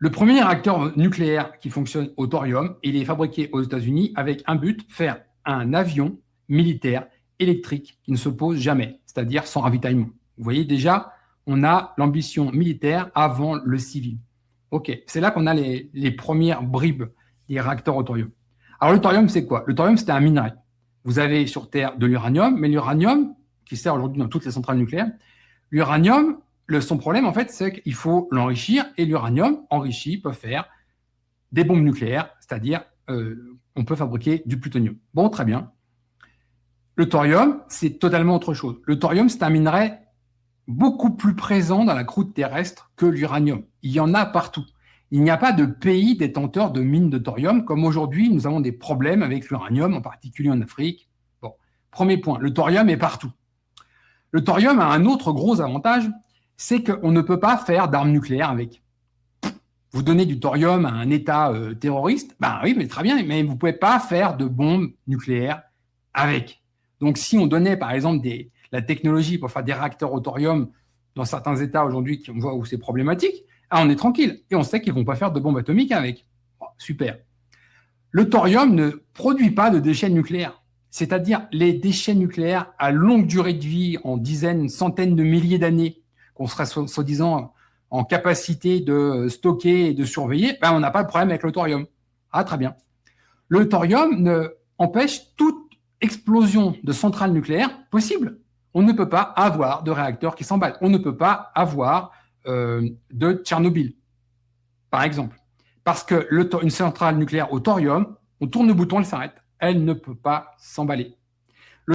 Le premier réacteur nucléaire qui fonctionne au thorium, il est fabriqué aux États-Unis avec un but, faire un avion militaire électrique qui ne se pose jamais, c'est-à-dire sans ravitaillement. Vous voyez déjà, on a l'ambition militaire avant le civil. Ok, c'est là qu'on a les premières bribes des réacteurs au thorium. Alors le thorium, c'est quoi? Le thorium, c'est un minerai. Vous avez sur Terre de l'uranium, mais l'uranium, qui sert aujourd'hui dans toutes les centrales nucléaires, l'uranium, son problème, en fait, c'est qu'il faut l'enrichir, et l'uranium enrichi peut faire des bombes nucléaires, c'est-à-dire on peut fabriquer du plutonium. Bon, très bien. Le thorium, c'est totalement autre chose. Le thorium, c'est un minerai beaucoup plus présent dans la croûte terrestre que l'uranium. Il y en a partout. Il n'y a pas de pays détenteur de mines de thorium, comme aujourd'hui, nous avons des problèmes avec l'uranium, en particulier en Afrique. Bon, premier point, le thorium est partout. Le thorium a un autre gros avantage, c'est qu'on ne peut pas faire d'armes nucléaires avec. Vous donnez du thorium à un État terroriste, ben oui, mais très bien, mais vous ne pouvez pas faire de bombes nucléaires avec. Donc, si on donnait, par exemple, la technologie pour faire des réacteurs au thorium dans certains États aujourd'hui, on voit où c'est problématique, on est tranquille. Et on sait qu'ils ne vont pas faire de bombes atomiques avec. Bon, super. Le thorium ne produit pas de déchets nucléaires. C'est-à-dire les déchets nucléaires à longue durée de vie, en dizaines, centaines de milliers d'années, qu'on serait soi-disant en capacité de stocker et de surveiller, ben on n'a pas de problème avec le thorium. Ah, très bien. Le thorium empêche toute explosion de centrales nucléaires possible. On ne peut pas avoir de réacteurs qui s'emballent. On ne peut pas avoir de Tchernobyl, par exemple. Parce qu'une centrale nucléaire au thorium, on tourne le bouton, elle s'arrête. Elle ne peut pas s'emballer.